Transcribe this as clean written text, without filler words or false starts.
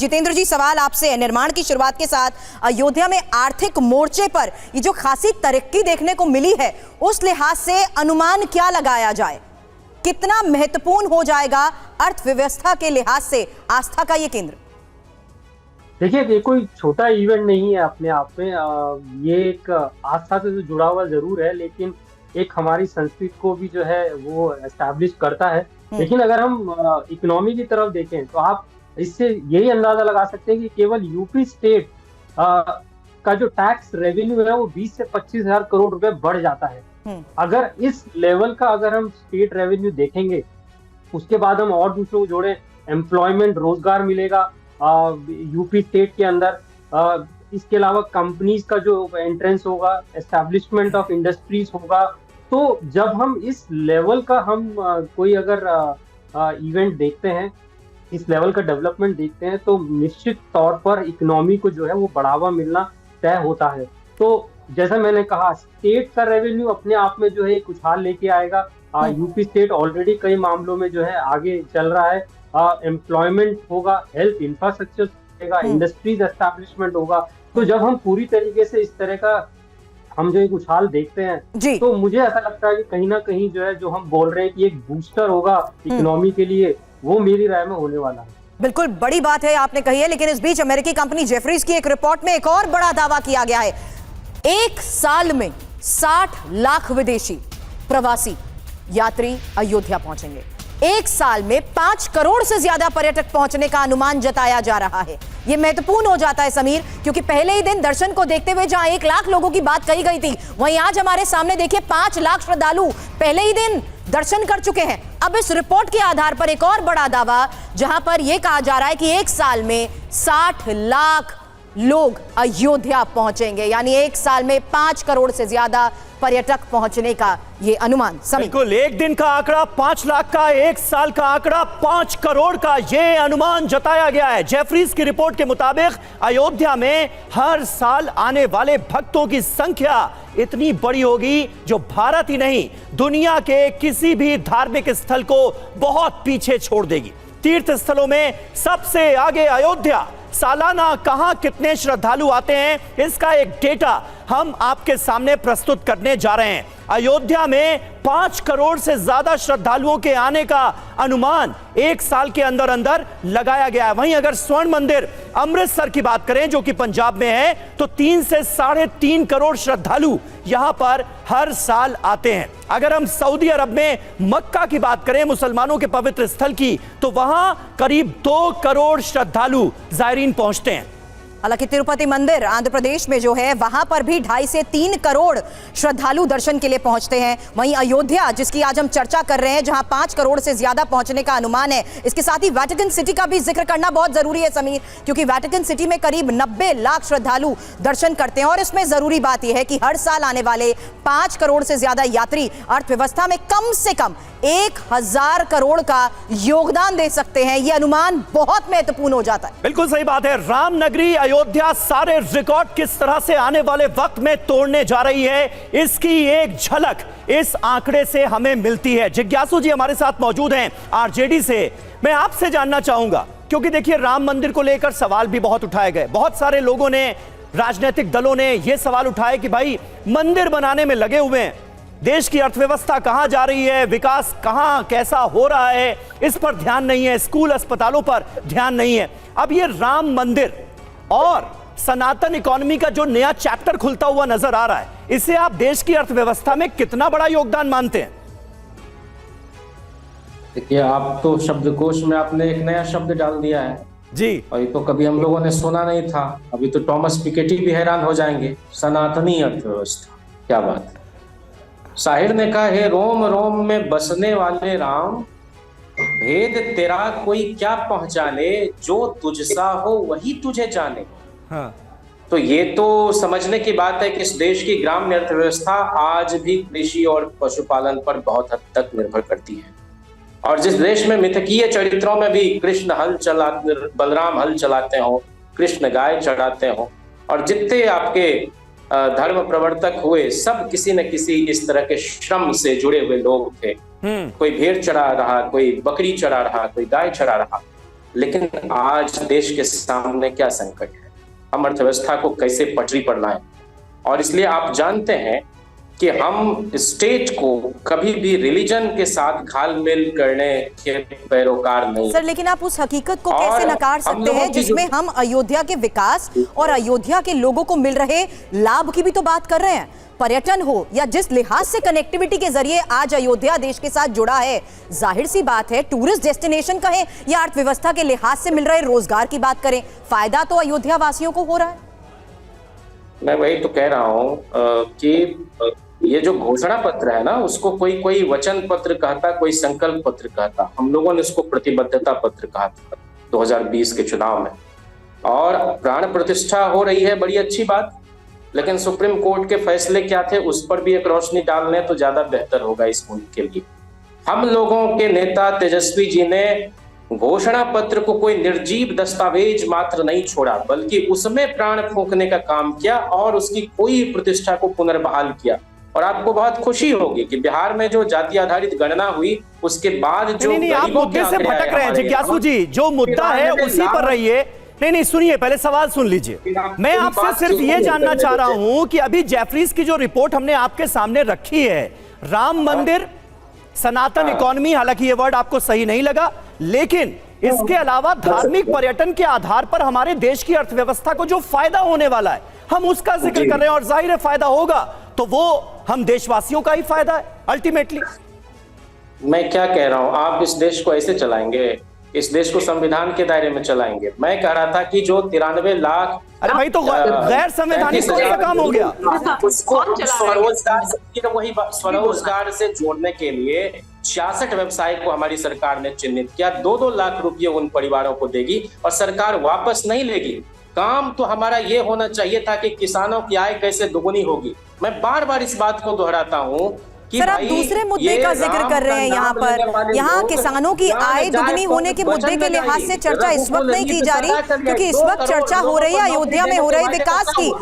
जितेंद्र जी, सवाल आपसे है। निर्माण की शुरुआत के साथ अयोध्या में आर्थिक मोर्चे पर ये जो खासी तरक्की देखने को मिली है, उस लिहाज से अनुमान क्या लगाया जाए, कितना महत्वपूर्ण हो जाएगा अर्थव्यवस्था के लिहाज से आस्था का ये केंद्र? देखिए, ये कोई छोटा इवेंट नहीं है अपने आप में। ये एक आस्था से तो जुड़ा हुआ जरूर है, लेकिन एक हमारी संस्कृति को भी जो है वो एस्टैब्लिश करता है। लेकिन अगर हम इकोनॉमी की तरफ देखें तो आप इससे यही अंदाजा लगा सकते हैं कि केवल यूपी स्टेट का जो टैक्स रेवेन्यू है वो 20 से 25 हजार करोड़ रुपए बढ़ जाता है। अगर इस लेवल का अगर हम स्टेट रेवेन्यू देखेंगे, उसके बाद हम और दूसरों को जोड़े, एम्प्लॉयमेंट, रोजगार मिलेगा यूपी स्टेट के अंदर। इसके अलावा कंपनीज का जो एंट्रेंस होगा, एस्टैब्लिशमेंट ऑफ इंडस्ट्रीज होगा। तो जब हम इस लेवल का हम कोई अगर इवेंट देखते हैं, इस लेवल का डेवलपमेंट देखते हैं, तो निश्चित तौर पर इकोनॉमी को जो है वो बढ़ावा मिलना तय होता है। तो जैसा मैंने कहा, स्टेट का रेवेन्यू अपने आप में जो है एक उछाल लेके आएगा। यूपी स्टेट ऑलरेडी कई मामलों में जो है आगे चल रहा है। एम्प्लॉयमेंट होगा, हेल्थ इंफ्रास्ट्रक्चर होगा, इंडस्ट्रीज एस्टैब्लिशमेंट होगा। तो जब हम पूरी तरीके से इस तरह का हम जो एक उछाल देखते हैं, तो मुझे ऐसा लगता है कि कहीं ना कहीं जो है, जो हम बोल रहे हैं कि एक बूस्टर होगा इकोनॉमी के लिए, वो मेरी राय में होने वाला है। बिल्कुल बड़ी बात है आपने कही है, लेकिन इस बीच अमेरिकी कंपनी जेफरीज की एक रिपोर्ट में एक और बड़ा दावा किया गया है। एक साल में 60 लाख विदेशी प्रवासी यात्री अयोध्या पहुंचेंगे। एक साल में 5 करोड़ से ज्यादा पर्यटक पहुंचने का अनुमान जताया जा रहा है। यह महत्वपूर्ण हो जाता है समीर, क्योंकि पहले ही दिन दर्शन को देखते हुए जहां 1 लाख लोगों की बात कही गई थी, वहीं आज हमारे सामने देखिए 5 लाख श्रद्धालु पहले ही दिन दर्शन कर चुके हैं। अब इस रिपोर्ट के आधार पर एक और बड़ा दावा, जहां पर यह कहा जा रहा है कि एक साल में 60 लाख लोग अयोध्या पहुंचेंगे, यानी एक साल में 5 करोड़ से ज्यादा पर्यटक पहुंचने का ये अनुमान। बिल्कुल, एक दिन का आंकड़ा 5 लाख का, एक साल का आंकड़ा 5 करोड़ का, ये अनुमान जताया गया है। जेफरीज की रिपोर्ट के मुताबिक अयोध्या में हर साल आने वाले भक्तों की संख्या इतनी बड़ी होगी जो भारत ही नहीं, दुनिया के किसी भी धार्मिक स्थल को बहुत पीछे छोड़ देगी। तीर्थ स्थलों में सबसे आगे अयोध्या। सालाना कहां कितने श्रद्धालु आते हैं, इसका एक डेटा हम आपके सामने प्रस्तुत करने जा रहे हैं। अयोध्या में 5 करोड़ से ज्यादा श्रद्धालुओं के आने का अनुमान एक साल के अंदर अंदर लगाया गया है। वहीं अगर स्वर्ण मंदिर अमृतसर की बात करें, जो कि पंजाब में है, तो 3 से 3.5 करोड़ श्रद्धालु यहां पर हर साल आते हैं। अगर हम सऊदी अरब में मक्का की बात करें, मुसलमानों के पवित्र स्थल की, तो वहां करीब 2 करोड़ श्रद्धालु जायरीन पहुंचते हैं। हालांकि तिरुपति मंदिर आंध्र प्रदेश में जो है, वहां पर भी 2.5 से 3 करोड़ श्रद्धालु दर्शन के लिए पहुंचते हैं। वहीं अयोध्या, जिसकी आज हम चर्चा कर रहे हैं, जहां 5 करोड़ से ज्यादा पहुंचने का अनुमान है। इसके साथ ही वेटिकन सिटी का भी जिक्र करना बहुत जरूरी है समीर, क्योंकि वेटिकन सिटी में करीब 90 लाख श्रद्धालु दर्शन करते हैं। और इसमें जरूरी बात यह है कि हर साल आने वाले 5 करोड़ से ज्यादा यात्री अर्थव्यवस्था में कम से कम 1000 करोड़ का योगदान दे सकते हैं। यह अनुमान बहुत महत्वपूर्ण हो जाता है। बिल्कुल सही बात है। रामनगरी अयोध्या सारे रिकॉर्ड किस तरह से आने वाले वक्त में तोड़ने जा रही है, इसकी एक झलक इस आंकड़े से हमें मिलती है। जिज्ञासु जी हमारे साथ मौजूद हैं आरजेडी से। मैं आपसे जानना चाहूंगा, क्योंकि देखिए राम मंदिर को लेकर सवाल भी बहुत उठाए गए। बहुत सारे लोगों ने, राजनीतिक दलों ने यह सवाल उठाया कि भाई मंदिर बनाने में लगे हुए हैं, देश की अर्थव्यवस्था कहां जा रही है, विकास कहां कैसा हो रहा है, इस पर ध्यान नहीं है, स्कूल अस्पतालों पर ध्यान नहीं है। अब ये राम मंदिर और सनातन इकोनॉमी का जो नया चैप्टर खुलता हुआ नजर आ रहा है, इसे आप देश की अर्थव्यवस्था में कितना बड़ा योगदान मानते हैं? देखिए, आप तो शब्दकोश में आपने एक नया शब्द डाल दिया है जी, और ये तो कभी हम लोगों ने सुना नहीं था। अभी तो टॉमस पिकेटी भी हैरान हो जाएंगे। सनातनी अर्थव्यवस्था, क्या बात है। शाहिर ने कहा है, रोम रोम में बसने वाले राम, भेद तेरा कोई क्या पहचाने, जो तुझसा हो वही तुझे जाने। हाँ। तो ये तो समझने की बात है कि इस देश की ग्रामीण अर्थव्यवस्था आज भी कृषि और पशुपालन पर बहुत हद तक निर्भर करती है। और जिस देश में मिथकीय चरित्रों में भी कृष्ण बलराम हल चलाते हो, कृष्ण गाय चढ़ाते हो, और जितने आपके धर्म प्रवर्तक हुए, सब किसी न किसी इस तरह के श्रम से जुड़े हुए लोग थे। कोई भेड़ चढ़ा रहा, कोई बकरी चढ़ा रहा, कोई गाय चढ़ा रहा। लेकिन आज देश के सामने क्या संकट है, हम अर्थव्यवस्था को कैसे पटरी पर लाएं। और इसलिए आप जानते हैं कि हम स्टेट को कभी भी रिलीजन के साथ घालमेल करने के पैरोकार नहीं। सर, लेकिन आप उस हकीकत को और कैसे नकार हम सकते लोगों हैं की जिसमें हम अयोध्या के विकास और अयोध्या के लोगों को मिल रहे लाभ की भी तो बात कर रहे हैं। पर्यटन हो या जिस लिहाज से कनेक्टिविटी के जरिए आज अयोध्या देश के साथ जुड़ा है, जाहिर सी बात है टूरिस्ट डेस्टिनेशन कहें या अर्थव्यवस्था के लिहाज से मिल रहे रोजगार की बात करें, फायदा तो अयोध्या वासियों को हो रहा है। मैं वही तो कह रहा हूं कि ये जो घोषणा पत्र है ना, उसको कोई वचन पत्र कहता, कोई संकल्प पत्र कहता। हम लोगों ने उसको प्रतिबद्धता पत्र कहा था 2020 के चुनाव में। और प्राण प्रतिष्ठा हो रही है, बड़ी अच्छी बात, लेकिन सुप्रीम कोर्ट के फैसले क्या थे उस पर भी एक रोशनी डाल लें तो ज्यादा बेहतर होगा इस मुल्क के लिए। हम लोगों के नेता तेजस्वी जी ने घोषणा पत्र को कोई निर्जीव दस्तावेज मात्र नहीं छोड़ा, बल्कि उसमें प्राण फूंकने का काम किया और उसकी कोई प्रतिष्ठा को पुनर्बहाल किया। और आपको बहुत खुशी होगी कि बिहार में जो जाति आधारित गणना हुई उसके बाद जो आप मुद्दे से भटक रहे हैं जिज्ञासु जी, जो मुद्दा है उसी पर रहिए। नहीं, सुनिए, पहले सवाल सुन लीजिए। मैं आपसे सिर्फ ये जानना चाह रहा हूं कि अभी जेफरीज की जो रिपोर्ट हमने आपके सामने रखी है, राम मंदिर, सनातन इकोनॉमी, हालांकि ये वर्ड आपको सही नहीं लगा, लेकिन इसके अलावा धार्मिक पर्यटन के आधार पर हमारे देश की अर्थव्यवस्था को जो फायदा होने वाला है हम उसका जिक्र कर रहे हैं। और जाहिर है फायदा होगा तो वो हम देशवासियों का ही फायदा है अल्टीमेटली। मैं क्या कह रहा हूं, आप इस देश को ऐसे चलाएंगे, इस देश को संविधान के दायरे में चलाएंगे। मैं कह रहा था कि जो 93 लाख, अरे भाई तो गैर संवैधानिक कौन सा काम हो गया? उसको स्वरोजगार से जोड़ने के लिए 66 व्यवसाय को हमारी सरकार ने चिन्हित किया। 2-2 लाख रुपए उन परिवारों को देगी और सरकार वापस नहीं लेगी। काम तो हमारा ये होना चाहिए था कि किसानों की आय कैसे दुगुनी होगी। मैं बार बार इस बात को दोहराता हूं। सर, आप दूसरे मुद्दे का जिक्र कर रहे हैं यहाँ पर। यहाँ किसानों की आय दुगनी होने के मुद्दे के लिहाज से चर्चा इस वक्त नहीं की जा रही, क्योंकि इस वक्त चर्चा हो रही है अयोध्या में हो रहे विकास की।